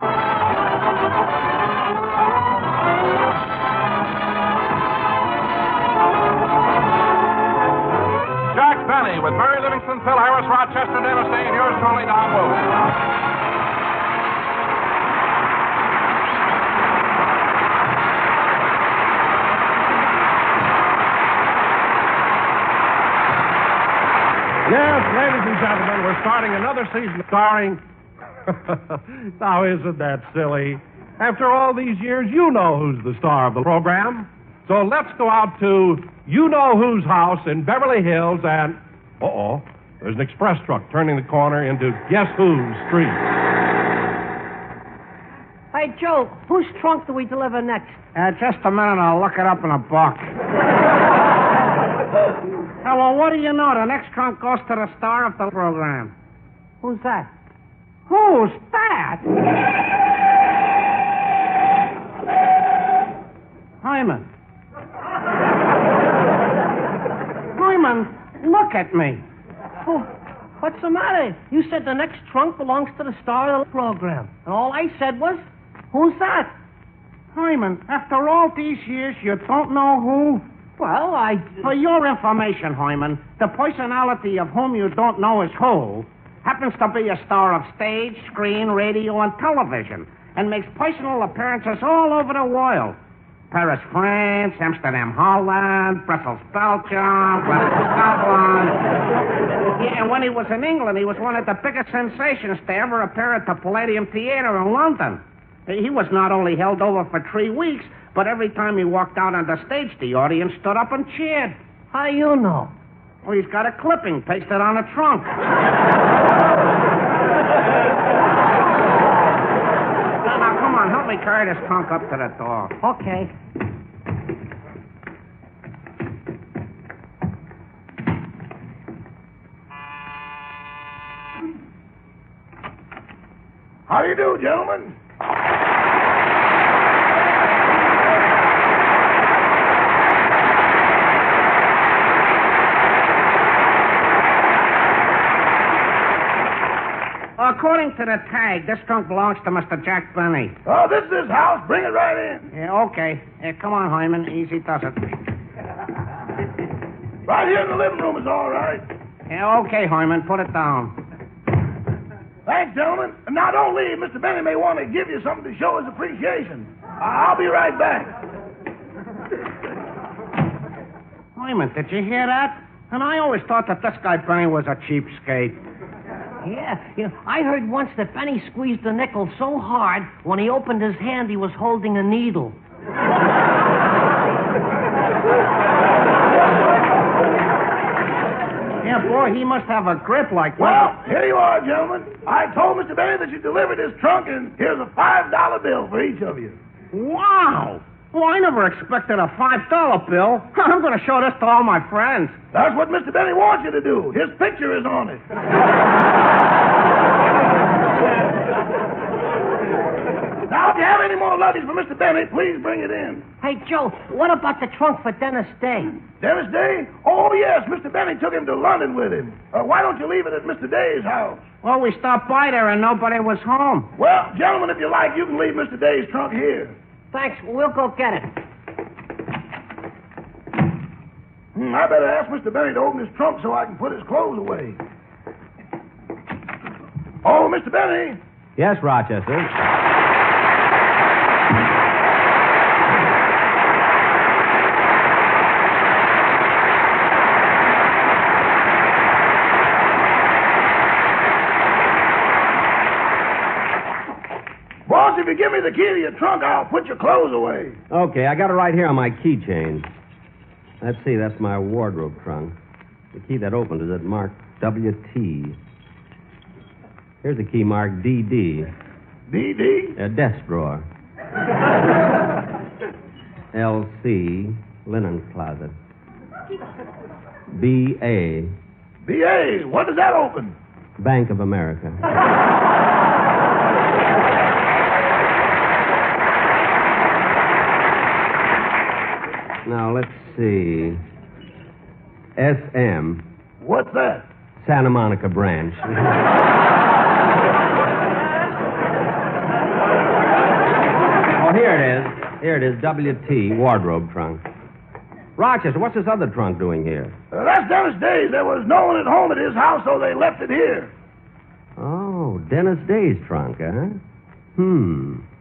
Jack Benny with Murray Livingston, Phil Harris, Rochester, Dennis Day, and yours truly, Don Wilson. Yes, ladies and gentlemen, we're starting another season starring... Now, isn't that silly? After all these years, you know who's the star of the program. So let's go out to you-know-whose house in Beverly Hills and... Uh-oh, there's an express truck turning the corner into guess-whose street. Hey, Joe, whose trunk do we deliver next? Just a minute, I'll look it up in a book. Hello, what do you know? The next trunk goes to the star of the program. Who's that? Who's that? Hyman. Hyman, look at me. Oh, what's the matter? You said the next trunk belongs to the star of the program. And all I said was, who's that? Hyman, after all these years, you don't know who? Well, For your information, Hyman, the personality of whom you don't know is who happens to be a star of stage, screen, radio, and television, and makes personal appearances all over the world. Paris, France, Amsterdam, Holland, Brussels, Belgium, Glasgow, Scotland. Yeah, and when he was in England, he was one of the biggest sensations to ever appear at the Palladium Theatre in London. He was not only held over for 3 weeks, but every time he walked out on the stage, the audience stood up and cheered. how do you know? Well, he's got a clipping pasted on a trunk. Now, come on, help me carry this trunk up to the door. Okay. How do you do, gentlemen? According to the tag, this trunk belongs to Mr. Jack Benny. Oh, this is his house. Bring it right in. Yeah, okay. Come on, Hyman. Easy does it. Right here in the living room is all right. Yeah, okay, Hyman. Put it down. Thanks, gentlemen. And now, don't leave. Mr. Benny may want to give you something to show his appreciation. I'll be right back. Hyman, did you hear that? And I always thought that this guy Benny was a cheapskate. Yeah, I heard once that Benny squeezed the nickel so hard, when he opened his hand, he was holding a needle. Yeah, boy, he must have a grip like that. Well, here you are, gentlemen. I told Mr. Benny that you delivered his trunk, and here's a $5 bill for each of you. Wow! Well, I never expected a $5 bill. I'm going to show this to all my friends. That's what Mr. Benny wants you to do. His picture is on it. Now, if you have any more luggage for Mr. Benny, please bring it in. Hey, Joe, what about the trunk for Dennis Day? Dennis Day? Oh, yes, Mr. Benny took him to London with him. Why don't you leave it at Mr. Day's house? Well, we stopped by there and nobody was home. Well, gentlemen, if you like, you can leave Mr. Day's trunk here. Thanks, we'll go get it. I better ask Mr. Benny to open his trunk so I can put his clothes away. Oh, Mr. Benny. Yes, Rochester. Boss, if you give me the key to your trunk, I'll put your clothes away. Okay, I got it right here on my keychain. Let's see, that's my wardrobe trunk. The key that opens is marked WT. Here's a key marked DD. DD? A desk drawer. LC, linen closet. BA, BA, what does that open? Bank of America. Now, let's see. SM. What's that? Santa Monica branch. Here it is, WT, wardrobe trunk. Rochester, what's this other trunk doing here? That's Dennis Day's. There was no one at home at his house, so they left it here. Oh, Dennis Day's trunk, huh?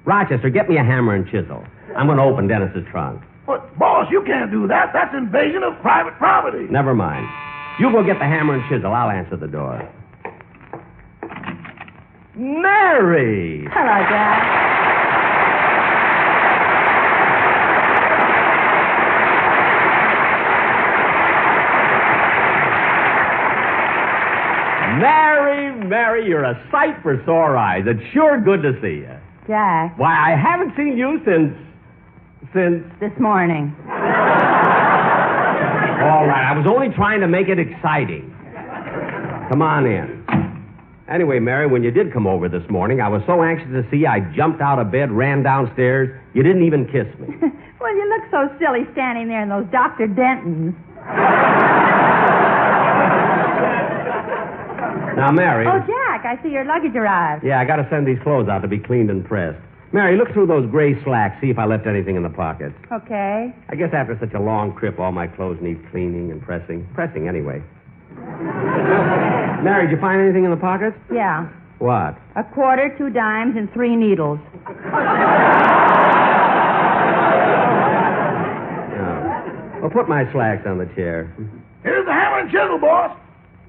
Rochester, get me a hammer and chisel. I'm going to open Dennis's trunk. But, boss, you can't do that. That's invasion of private property. Never mind. You go get the hammer and chisel. I'll answer the door. Mary! Hello, Jack. Mary, you're a sight for sore eyes. It's sure good to see you. Jack. Why, I haven't seen you since... This morning. All right, I was only trying to make it exciting. Come on in. Anyway, Mary, when you did come over this morning, I was so anxious to see you, I jumped out of bed, ran downstairs. You didn't even kiss me. Well, you look so silly standing there in those Dr. Dentons. Now, Mary... Oh, Jack, I see your luggage arrived. Yeah, I got to send these clothes out to be cleaned and pressed. Mary, look through those gray slacks, see if I left anything in the pockets. Okay. I guess after such a long trip, all my clothes need cleaning and pressing. Pressing, anyway. Mary, did you find anything in the pockets? Yeah. What? A quarter, 2 dimes, and 3 needles. Oh. Well, put my slacks on the chair. Here's the hammer and chisel, boss.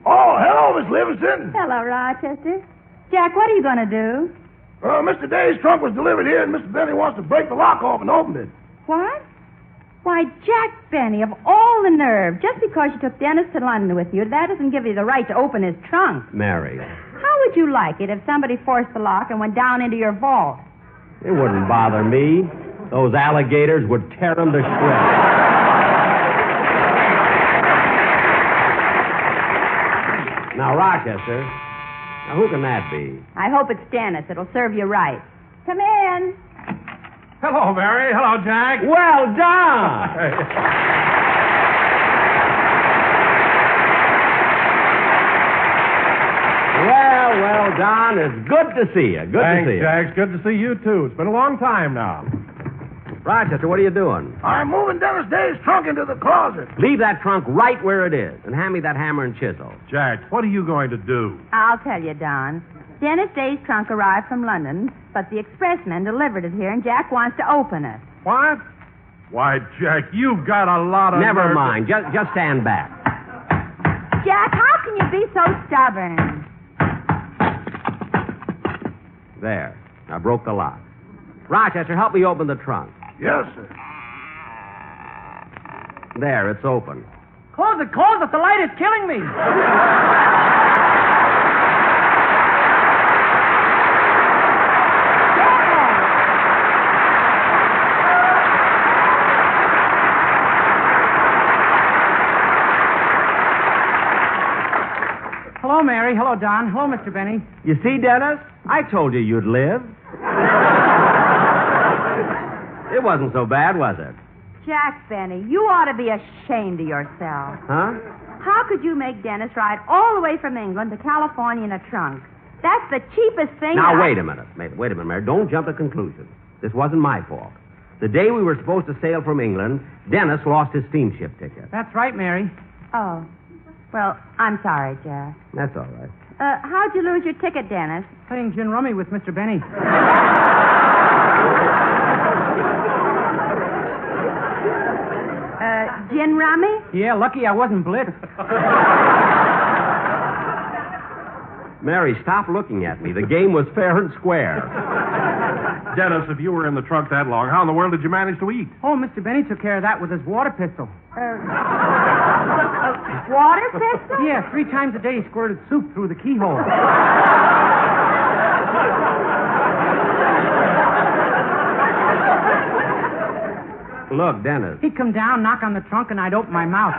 Oh, hello, Miss Livingston. Hello, Rochester. Jack, what are you going to do? Mr. Day's trunk was delivered here, and Mr. Benny wants to break the lock off and open it. What? Why, Jack Benny, of all the nerve, just because you took Dennis to London with you, that doesn't give you the right to open his trunk. Mary. How would you like it if somebody forced the lock and went down into your vault? It wouldn't bother me. Those alligators would tear them to shreds. Now, Rochester, now who can that be? I hope it's Dennis. It'll serve you right. Come in. Hello, Mary. Hello, Jack. Well done! Well, Don, it's good to see you. Good Thanks, to see you. Jack. It's good to see you, too. It's been a long time now. Rochester, what are you doing? I'm moving Dennis Day's trunk into the closet. Leave that trunk right where it is and hand me that hammer and chisel. Jack, what are you going to do? I'll tell you, Don. Dennis Day's trunk arrived from London, but the expressman delivered it here, and Jack wants to open it. What? Why, Jack, you've got a lot of Never nerve. mind. Just stand back. Jack, how can you be so stubborn? There. I broke the lock. Rochester, help me open the trunk. Yes, sir. There, it's open. Close it, close it. The light is killing me. Hello, Mary. Hello, Don. Hello, Mr. Benny. You see, Dennis? I told you you'd live. It wasn't so bad, was it? Jack Benny, you ought to be ashamed of yourself. Huh? How could you make Dennis ride all the way from England to California in a trunk? That's the cheapest thing. Now, wait a minute, Mary. Don't jump to conclusions. This wasn't my fault. The day we were supposed to sail from England, Dennis lost his steamship ticket. That's right, Mary. Oh. Well, I'm sorry, Jack. That's all right. How'd you lose your ticket, Dennis? Playing gin rummy with Mr. Benny. Gin rummy? Yeah, lucky I wasn't blitzed. Mary, stop looking at me. The game was fair and square. Dennis, if you were in the trunk that long, how in the world did you manage to eat? Oh, Mr. Benny took care of that with his water pistol. Water pistol? Yeah, 3 times a day he squirted soup through the keyhole. Look, Dennis. He'd come down, knock on the trunk, and I'd open my mouth.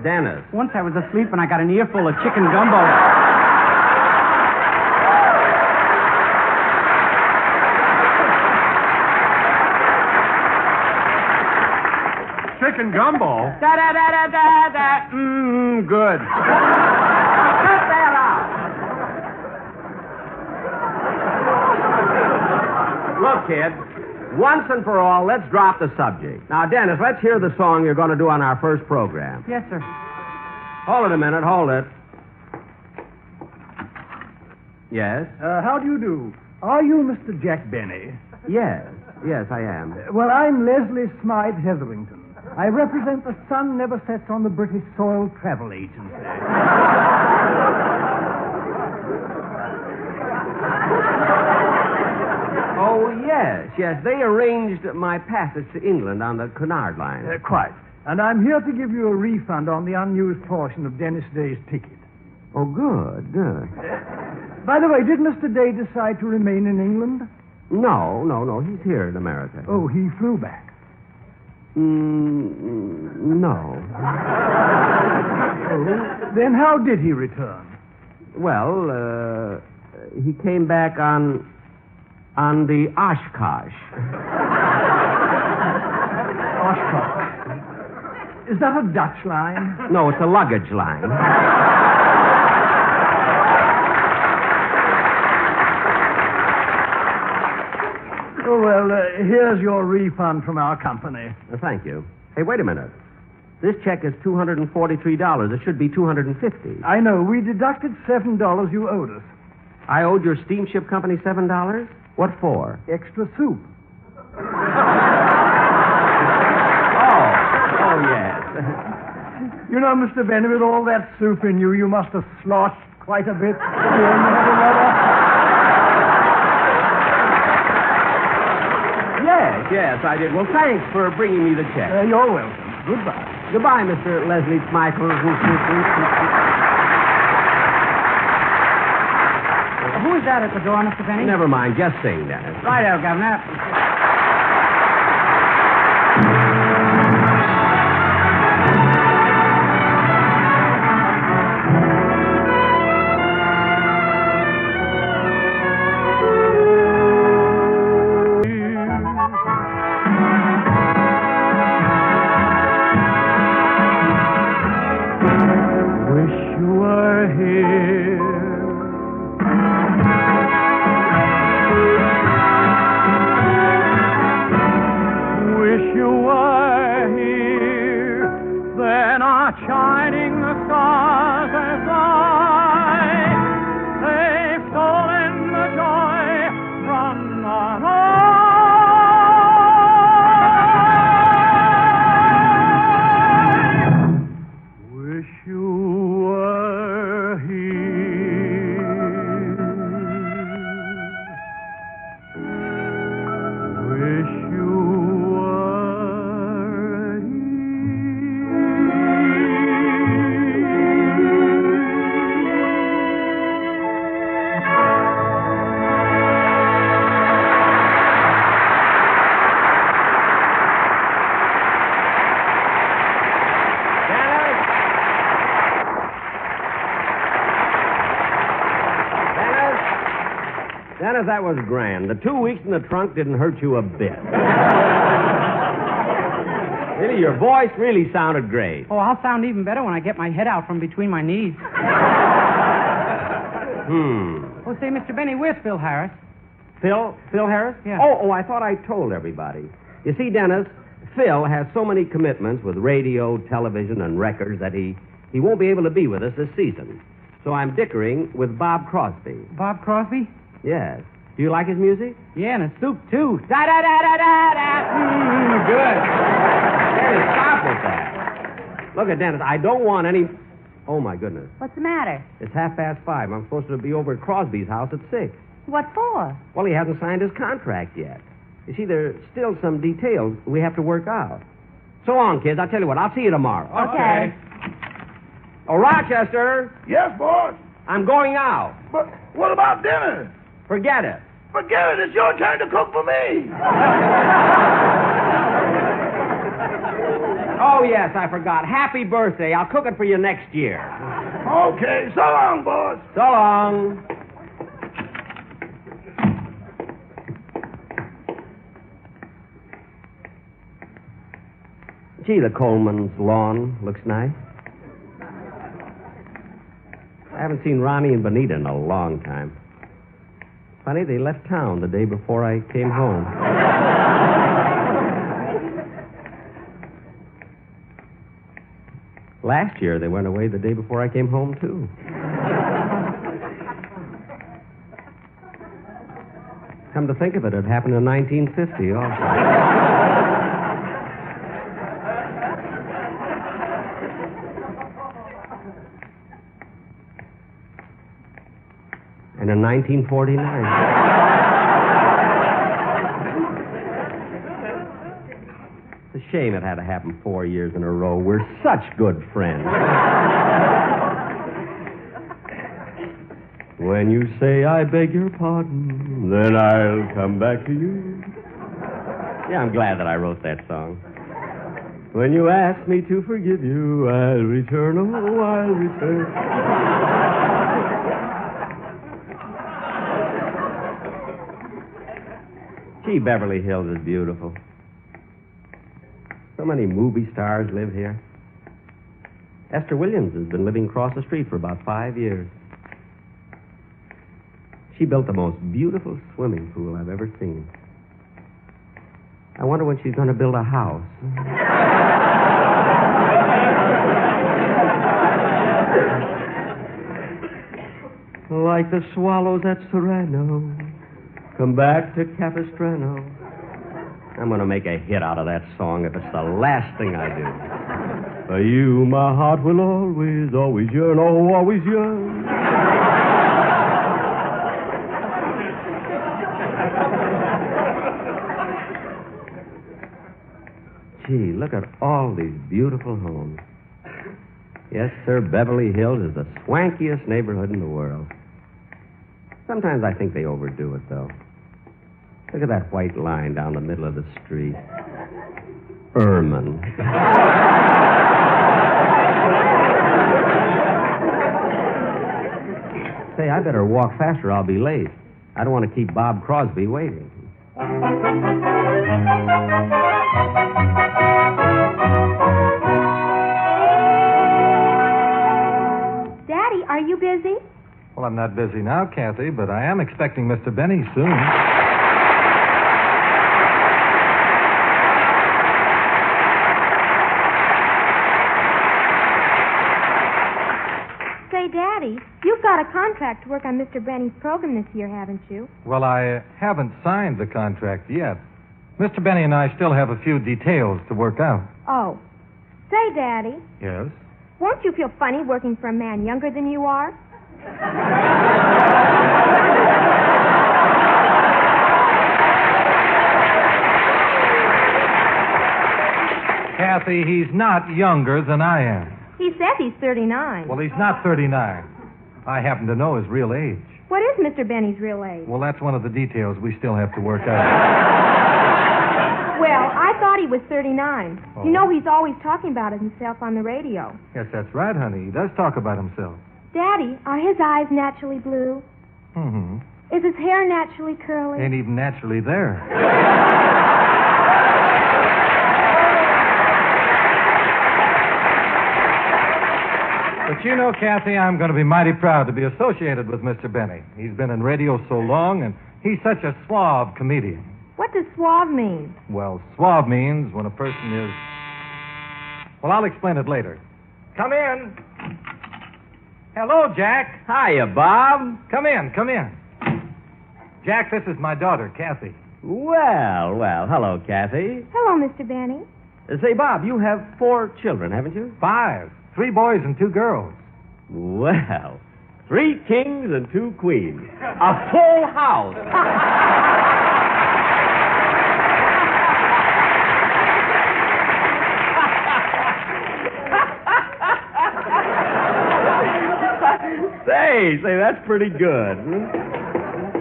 Dennis. Once I was asleep and I got an earful of chicken gumbo. Chicken gumbo? Da-da-da-da-da-da. Good. Cut that out. kid. Once and for all, let's drop the subject. Now, Dennis, let's hear the song you're going to do on our first program. Yes, sir. Hold it a minute, hold it. Yes? How do you do? Are you Mr. Jack Benny? Yes, I am. Well, I'm Leslie Smythe Hetherington. I represent the Sun Never Sets on the British Soil Travel Agency. Oh, yes. They arranged my passage to England on the Cunard line. Quite. And I'm here to give you a refund on the unused portion of Dennis Day's ticket. Oh, good. By the way, did Mr. Day decide to remain in England? No. He's here in America. Oh, he flew back. No. Oh, then how did he return? Well, he came back on the Oshkosh. Oshkosh. Is that a Dutch line? No, it's a luggage line. Oh, well, here's your refund from our company. Thank you. Hey, wait a minute. This check is $243. It should be $250. I know. We deducted $7 you owed us. I owed your steamship company $7? What for? Extra soup. Oh, yes. You know, Mr. Benny, with all that soup in you, you must have sloshed quite a bit. Yes, I did. Well, thanks for bringing me the check. You're welcome. Goodbye. Goodbye, Mr. Leslie Michael. Who is that at the door, Mr. Benny? Never mind. Just sing, Dennis. Righto, Governor. Dennis, that was grand. The 2 weeks in the trunk didn't hurt you a bit. Really, your voice really sounded great. Oh, I'll sound even better when I get my head out from between my knees. Oh, say, Mr. Benny, where's Phil Harris? Phil Harris? Yeah. Oh, I thought I told everybody. You see, Dennis, Phil has so many commitments with radio, television, and records that he won't be able to be with us this season. So I'm dickering with Bob Crosby. Bob Crosby? Yes. Do you like his music? Yeah, and a soup, too. Da-da-da-da-da-da. Good. Dennis, stop with that. Look at Dennis. I don't want any... Oh, my goodness. What's the matter? It's 5:30. I'm supposed to be over at Crosby's house at 6. What for? Well, he hasn't signed his contract yet. You see, there's still some details we have to work out. So long, kids. I'll tell you what. I'll see you tomorrow. Okay. Oh, Rochester. Yes, boss. I'm going out. But what about dinner? Forget it. Forget it. It's your turn to cook for me. Oh, yes, I forgot. Happy birthday. I'll cook it for you next year. Okay. So long, boss. So long. Gee, the Coleman's lawn looks nice. I haven't seen Ronnie and Bonita in a long time. Funny, they left town the day before I came home. Last year, they went away the day before I came home, too. Come to think of it, it happened in 1950 also. And in 1949. It's a shame it had to happen 4 years in a row. We're such good friends. When you say I beg your pardon, then I'll come back to you. Yeah, I'm glad that I wrote that song. When you ask me to forgive you, I'll return, oh, I'll return. Gee, Beverly Hills is beautiful. So many movie stars live here. Esther Williams has been living across the street for about 5 years. She built the most beautiful swimming pool I've ever seen. I wonder when she's going to build a house. Like the swallows at Serrano, come back to Capistrano. I'm going to make a hit out of that song if it's the last thing I do. For you, my heart will always, always yearn, oh, always yearn. Gee, look at all these beautiful homes. Yes, sir, Beverly Hills is the swankiest neighborhood in the world. Sometimes I think they overdo it, though. Look at that white line down the middle of the street. Ermine. Say, I better walk faster. I'll be late. I don't want to keep Bob Crosby waiting. Daddy, are you busy? Well, I'm not busy now, Kathy, but I am expecting Mr. Benny soon. Say, Daddy, you've got a contract to work on Mr. Benny's program this year, haven't you? Well, I haven't signed the contract yet. Mr. Benny and I still have a few details to work out. Oh. Say, Daddy, Yes? won't you feel funny working for a man younger than you are? Kathy, he's not younger than I am. He said he's 39. Well, he's not 39. I happen to know his real age. What is Mr. Benny's real age? Well, that's one of the details we still have to work out. Well, I thought he was 39. Oh. You know, he's always talking about himself on the radio. Yes, that's right, honey. He does talk about himself. Daddy, are his eyes naturally blue? Mm-hmm. Is his hair naturally curly? Ain't even naturally there. But you know, Kathy, I'm going to be mighty proud to be associated with Mr. Benny. He's been in radio so long, and he's such a suave comedian. What does suave mean? Well, suave means when a person is... Well, I'll explain it later. Come in. Hello, Jack. Hiya, Bob. Come in, come in. Jack, this is my daughter, Kathy. Well, hello, Kathy. Hello, Mr. Benny. Say, Bob, you have 4 children, haven't you? 5. 3 boys and 2 girls. Well, 3 kings and 2 queens. A full house. Say, that's pretty good.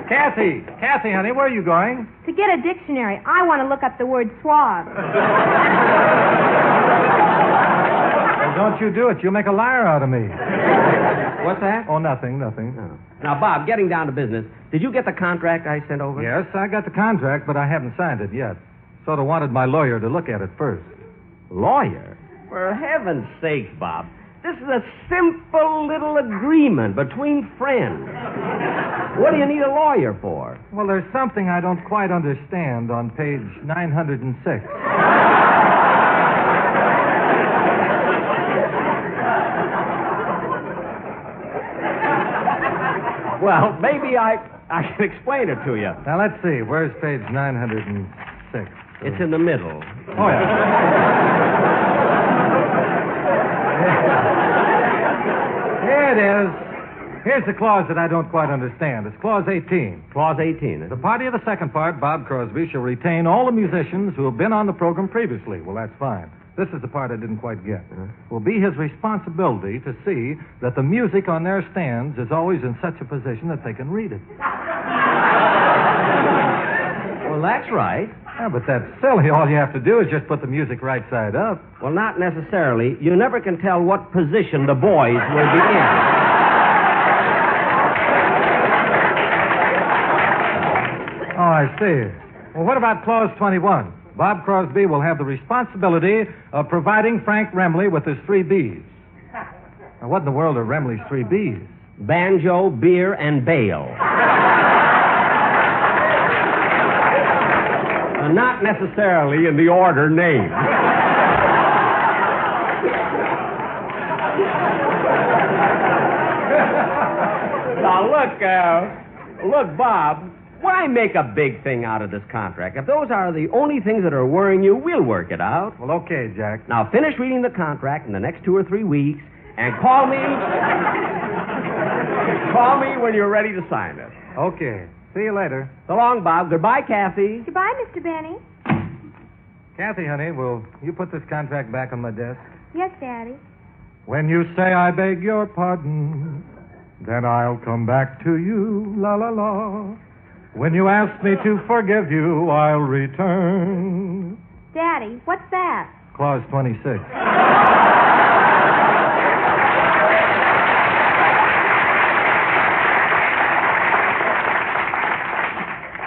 Kathy, honey, where are you going? To get a dictionary, I want to look up the word suave. Well, don't you do it. You'll make a liar out of me. What's that? Oh, nothing. Oh. Now, Bob, getting down to business, did you get the contract I sent over? Yes, I got the contract, but I haven't signed it yet. Sort of wanted my lawyer to look at it first. Lawyer? For heaven's sakes, Bob. This is a simple little agreement between friends. What do you need a lawyer for? Well, there's something I don't quite understand on page 906. Well, maybe I can explain it to you. Now, let's see. Where's page 906? It's in the middle. Oh, yeah. Here it is. Here's the clause that I don't quite understand. It's clause 18. Clause 18. The party of the second part, Bob Crosby, shall retain all the musicians who have been on the program previously. Well, that's fine. This is the part I didn't quite get. Will be his responsibility to see that the music on their stands is always in such a position that they can read it. Well, that's right. Yeah, but that's silly. All you have to do is just put the music right side up. Well, not necessarily. You never can tell what position the boys will be in. Oh, I see. Well, what about clause 21? Bob Crosby will have the responsibility of providing Frank Remley with his 3 Bs. Now, what in the world are Remley's 3 Bs? Banjo, beer, and bail. Not necessarily in the order named. Now, look, Bob. Why make a big thing out of this contract? If those are the only things that are worrying you, we'll work it out. Well, okay, Jack. Now, finish reading the contract in the next 2 or 3 weeks, and call me. Call me when you're ready to sign it. Okay. See you later. So long, Bob. Goodbye, Kathy. Goodbye, Mr. Benny. Kathy, honey, will you put this contract back on my desk? Yes, Daddy. When you say I beg your pardon, then I'll come back to you, la la la. When you ask me to forgive you, I'll return. Daddy, what's that? Clause 26.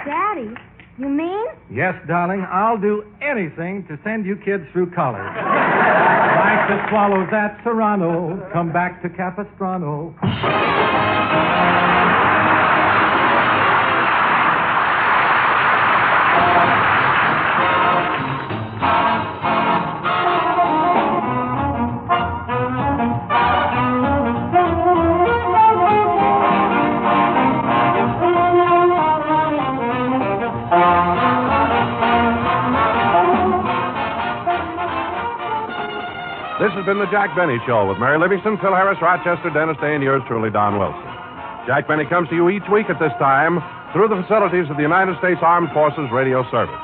Daddy, you mean? Yes, darling, I'll do anything to send you kids through college. Like to swallow that Serrano, come back to Capistrano. This has been the Jack Benny Show with Mary Livingston, Phil Harris, Rochester, Dennis Day, and yours truly, Don Wilson. Jack Benny comes to you each week at this time through the facilities of the United States Armed Forces Radio Service.